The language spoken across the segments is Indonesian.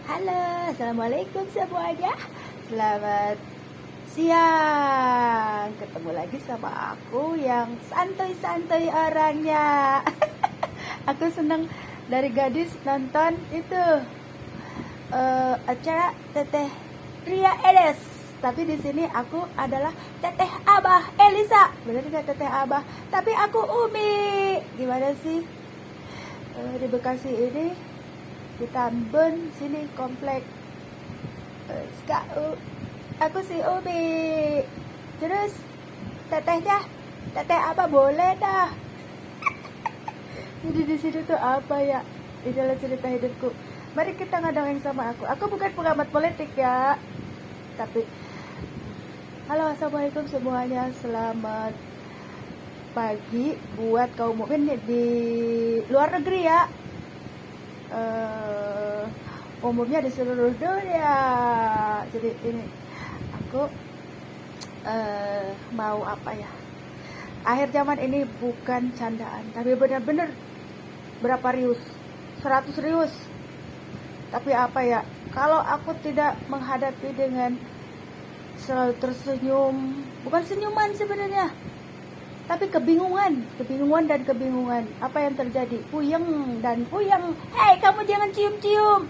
Halo, assalamualaikum semuanya. Selamat siang. Ketemu lagi sama aku yang santuy-santuy orangnya. Aku seneng dari gadis nonton itu acara Teteh Ria Edes. Tapi di sini aku adalah Teteh Abah Elisa. Bener nggak Teteh Abah? Tapi aku Umi. Gimana sih? Di Bekasi ini di Tambun sini komplek aku si Umi. Terus tetehnya teteh apa boleh dah. Jadi di sini tuh apa ya di dalam cerita hidupku. Mari kita ngadongeng sama aku bukan pengamat politik ya, tapi halo assalamualaikum semuanya, selamat pagi buat kaum mukmin di luar negeri ya. Umumnya di seluruh dunia. Jadi ini aku mau apa ya, akhir zaman ini bukan candaan tapi benar-benar berapa rius, 100 rius. Tapi apa ya, kalau aku tidak menghadapi dengan selalu tersenyum, bukan senyuman sebenarnya, tapi kebingungan dan kebingungan. Apa yang terjadi? Puyeng dan puyeng. Hei, kamu jangan cium-cium.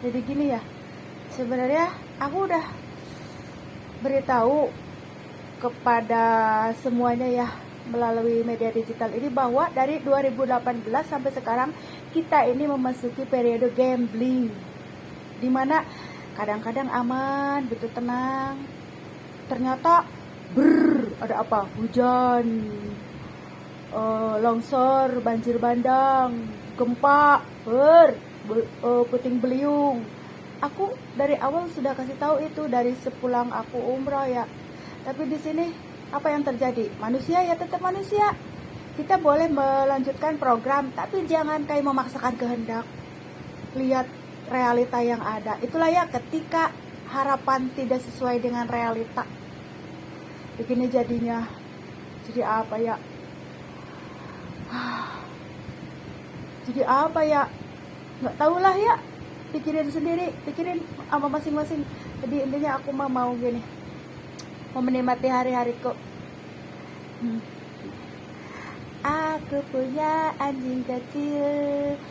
Jadi gini ya, sebenarnya aku udah beritahu kepada semuanya ya melalui media digital ini bahwa dari 2018 sampai sekarang kita ini memasuki periode gambling, dimana kadang-kadang aman gitu, tenang, ternyata ada apa? Hujan, longsor, banjir bandang, gempa, puting beliung. Aku dari awal sudah kasih tahu itu dari sepulang aku umrah ya. Tapi di sini apa yang terjadi? Manusia ya tetap manusia. Kita boleh melanjutkan program, tapi jangan kayak memaksakan kehendak. Lihat realita yang ada. Itulah ya, ketika harapan tidak sesuai dengan realita, begini jadinya. Jadi apa ya? Jadi apa ya? Nggak tahulah ya. Pikirin sendiri, pikirin sama masing-masing. Jadi intinya aku mau gini, mau menikmati hari-hariku. Aku punya anjing kecil,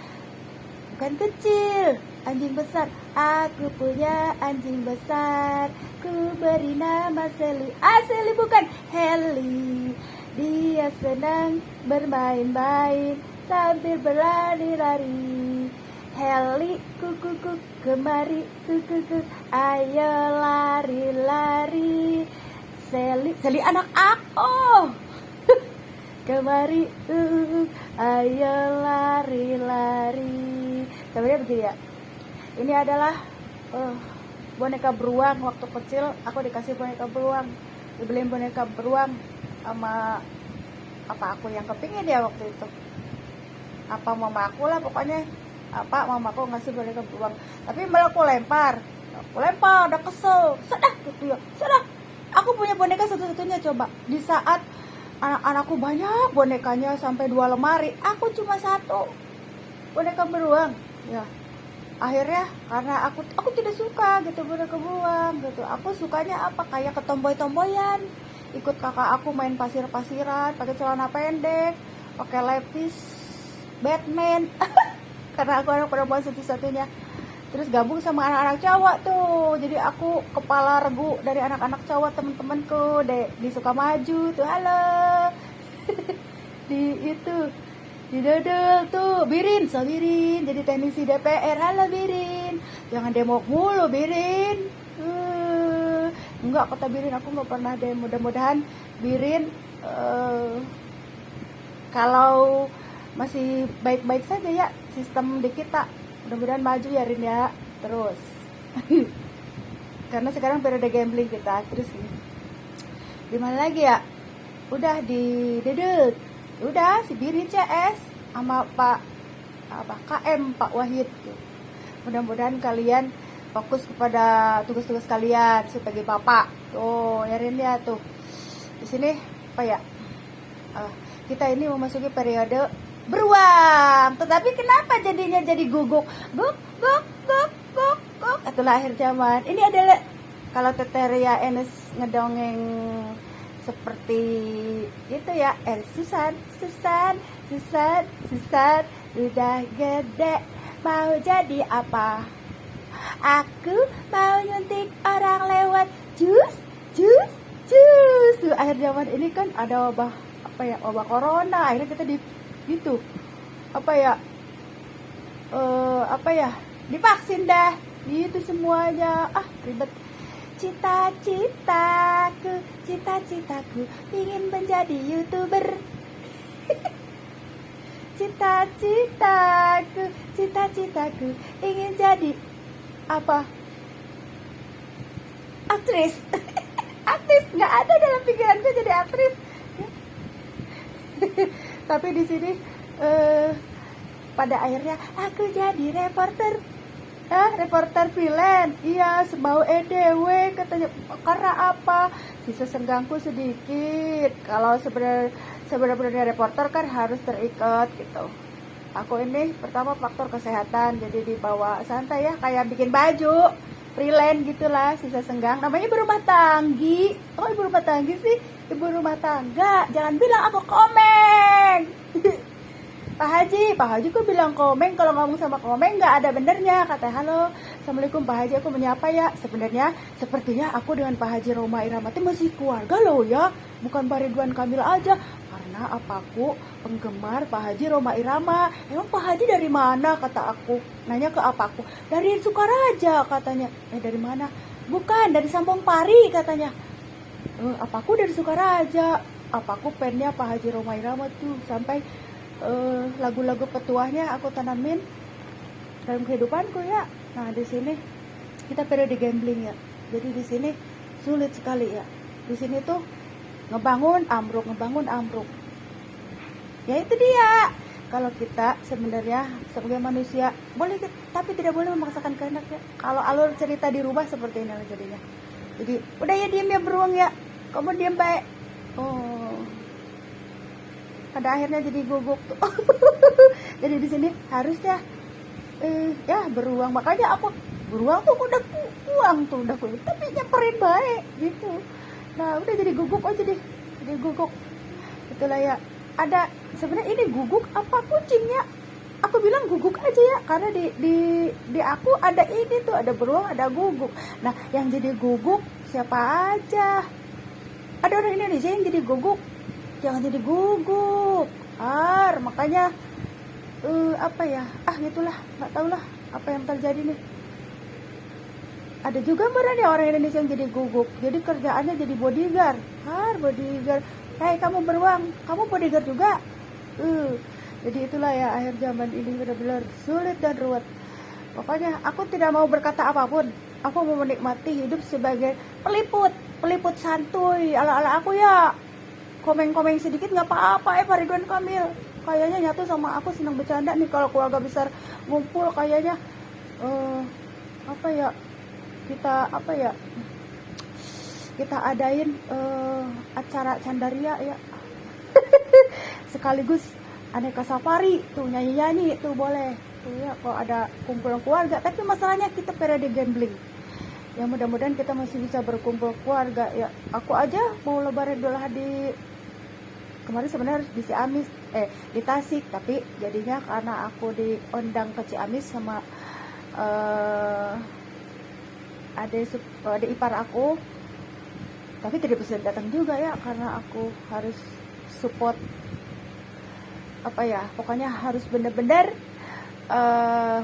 bukan kecil, anjing besar. Aku punya anjing besar, ku beri nama Sally. Sally bukan Heli. Dia senang bermain-main sambil berlari-lari. Heli, kuku kemari, kuku, ayo lari-lari. Sally anak aku. Kemari, ayo lari-lari. Sebenarnya begini ya. Ini adalah boneka beruang. Waktu kecil aku dikasih boneka beruang, dibeliin boneka beruang sama apa aku yang kepingin ya waktu itu. Apa mama aku lah pokoknya. Apa mama aku ngasih boneka beruang. Tapi malah aku lempar, udah kesel. Sudah gitu ya. Sudah. Aku punya boneka satu-satunya coba. Di saat anak-anakku banyak bonekanya sampai 2 lemari, aku cuma 1 boneka beruang. Ya. Akhirnya karena aku tidak suka gitu boneka beruang gitu. Aku sukanya apa, kayak ketomboy-tomboyan. Ikut kakak aku main pasir-pasiran, pakai celana pendek, pakai lepis Batman. Karena aku anak perempuan satu-satunya. Terus gabung sama anak-anak cowok tuh. Jadi aku kepala regu dari anak-anak cowok temen-temenku di Sukamaju tuh. Halo. Di Dodol tuh, Birin, jadi teknisi DPR. Halo Birin, jangan demo mulu Birin. Enggak, kata Birin, aku nggak pernah demo. Mudah-mudahan Birin kalau masih baik-baik saja ya sistem di kita. Mudah-mudahan maju ya Rin ya. Terus karena sekarang periode gambling kita. Terus di mana lagi ya? Udah di Dedut. Udah si Birin CS sama Pak KM Pak Wahid. Mudah-mudahan kalian fokus kepada tugas-tugas kalian sebagai bapak. Tuh, ya Rin ya tuh. Di sini apa ya? Kita ini memasuki periode beruang. Tetapi kenapa jadinya jadi guguk? Guk, guk, guk, guk, guk. Itulah akhir zaman. Ini adalah kalau Teteria Enes ngedongeng seperti itu ya. Susan, Susan, Susan, Susan, udah gede, mau jadi apa? Aku mau nyuntik orang lewat jus, jus, jus. Tuh, akhir zaman ini kan ada wabah apa ya, wabah corona. Akhirnya kita di gitu apa ya divaksin dah gitu semuanya. Ribet. Cita-citaku ingin menjadi YouTuber. Cita-citaku ingin jadi apa? Aktris. Aktris nggak ada dalam pikiranku jadi aktris. Tapi di sini pada akhirnya aku jadi reporter. Reporter freelance. Iya, semau EDW katanya. Karena apa? Sisa senggangku sedikit. Kalau sebenarnya reporter kan harus terikat gitu. Aku ini pertama faktor kesehatan, jadi dibawa santai ya, kayak bikin baju freelance gitulah. Sisa senggang namanya ibu rumah tanggi. Oh, ibu rumah tanggi sih, ibu rumah tangga. Jangan bilang aku komeng. Pak Haji kok bilang komeng? Kalau ngomong sama komeng nggak ada benernya. Kata halo, assalamualaikum Pak Haji, aku menyapa ya. Sepertinya aku dengan Pak Haji Roma Irama itu masih keluarga loh ya, bukan Pak Ridwan Kamil aja. Karena aku penggemar Pak Haji Roma Irama. Emang Pak Haji dari mana? Kata aku. Nanya ke apaku, dari Sukaraja katanya. Dari mana? Bukan, dari Sambong Pari katanya. Apaku dari Sukaraja. Apaku pennya Pak Haji Roma Irama tuh sampai lagu-lagu petuahnya aku tanamin dalam kehidupanku ya. Nah, di sini kita periode gambling ya. Jadi di sini sulit sekali ya. Di sini tuh ngebangun ambruk. Ya itu dia. Kalau kita sebenarnya sebagai manusia boleh, tapi tidak boleh memaksakan kehendak ya. Kalau alur cerita di rumah seperti ini jadinya. Jadi udah ya, diam ya beruang ya. Kamu diam baik. Pada akhirnya jadi guguk tuh. Jadi di sini harusnya ya beruang. Makanya aku beruang tuh udah kuang tuh udah kuang. Tapi nyamperin baik gitu. Nah udah jadi guguk aja deh. Jadi guguk. Itulah ya. Ada sebenarnya ini guguk apa kucingnya? Aku bilang guguk aja ya. Karena di aku ada ini tuh, ada beruang, ada guguk. Nah yang jadi guguk siapa aja? Ada orang Indonesia yang jadi guguk. Jangan jadi gugup. Makanya apa ya? Gitulah, nggak tahulah apa yang terjadi nih. Ada juga berani orang Indonesia yang jadi gugup. Jadi kerjaannya jadi bodyguard. Bodyguard. Hei kamu beruang, kamu bodyguard juga. Jadi itulah ya, akhir zaman ini benar-benar sulit dan ruwet. Pokoknya aku tidak mau berkata apapun. Aku mau menikmati hidup sebagai peliput santuy ala-ala aku ya. Komeng-komeng sedikit nggak apa-apa Pak Ridwan Kamil. Kayaknya nyatu sama aku, senang bercanda nih kalau keluarga besar ngumpul kayaknya. Kita adain acara Candaria ya. Sekaligus aneka safari tuh, nyanyi-nyanyi tuh boleh. Tuh ya kalau ada kumpulan keluarga, tapi masalahnya kita periode gambling. Ya mudah-mudahan kita masih bisa berkumpul keluarga ya. Aku aja mau lebaran Idul Adha kemarin sebenarnya di Ciamis, di Tasik, tapi jadinya karena aku diundang ke Ciamis sama adik ipar aku, tapi tidak bisa datang juga ya karena aku harus support pokoknya harus benar-benar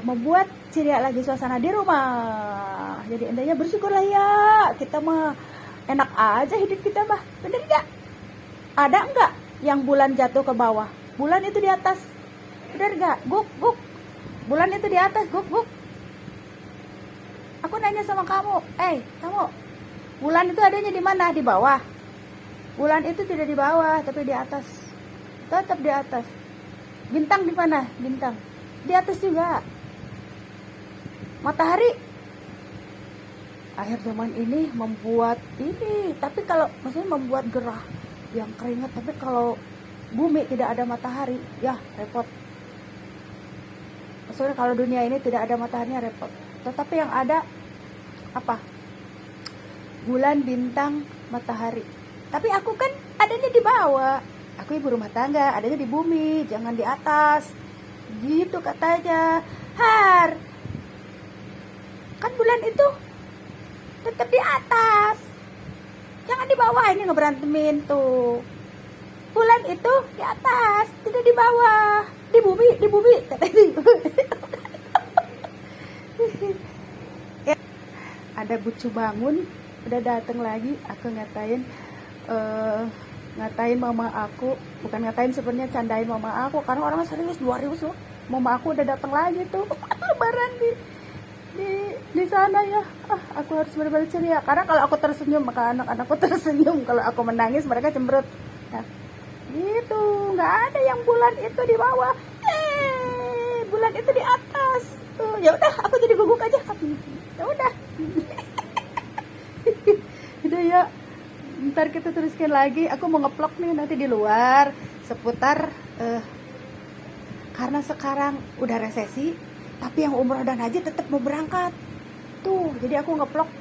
membuat ceria lagi suasana di rumah. Jadi intinya bersyukurlah ya, kita mah enak aja hidup kita mah, bener gak? Ada enggak yang bulan jatuh ke bawah? Bulan itu di atas, bener gak? Guk. Bulan itu di atas, guk. Aku nanya sama kamu, kamu, bulan itu adanya di mana? Di bawah. Bulan itu tidak di bawah, tapi di atas. Tetap di atas. Bintang di mana? Bintang di atas juga. Matahari akhir zaman ini membuat ini, tapi kalau maksudnya membuat gerah yang keringat, tapi kalau bumi tidak ada matahari ya repot. Soalnya kalau dunia ini tidak ada mataharinya repot. Tetapi yang ada apa? Bulan, bintang, matahari. Tapi aku kan adanya di bawah. Aku ibu rumah tangga, adanya di bumi, jangan di atas. Gitu katanya. Har, kan bulan itu tetap di atas. Jangan di bawah, ini ngeberantemin tuh. Bulan itu di atas, tidak di bawah. Di bumi. Ada bucu bangun, udah dateng lagi. Aku ngatain mama aku, bukan ngatain sebenarnya, candain mama aku karena orang serius 2000 loh. Mama aku udah datang lagi tuh. Lebaran di sana ya. Aku harus benar-benar ceria karena kalau aku tersenyum maka anak-anakku tersenyum, kalau aku menangis mereka cemberut. Nah, gitu, nggak ada yang bulan itu di bawah, bulan itu di atas tuh. Ya udah, aku jadi guguk aja. Ya udah. Udah ya, ntar kita teruskan lagi. Aku mau ngeplok nih nanti di luar seputar karena sekarang udah resesi, tapi yang umroh dan haji tetap mau berangkat tuh. Jadi aku ngeplok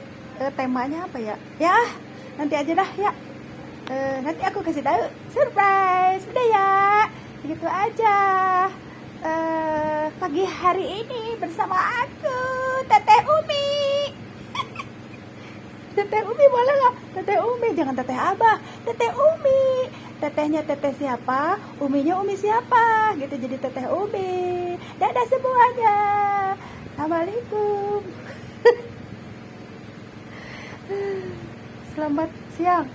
temanya apa ya? Ya nanti aja dah ya. Nanti aku kasih tahu, surprise. Udah ya, gitu aja. Pagi hari ini bersama aku, Teteh Umi. Teteh Umi boleh nggak? Teteh Umi, jangan Teteh Abah, Teteh Umi. Tetehnya teteh siapa, Uminya Umi siapa, gitu. Jadi Teteh Umi. Dadah semuanya. Assalamualaikum. Selamat siang.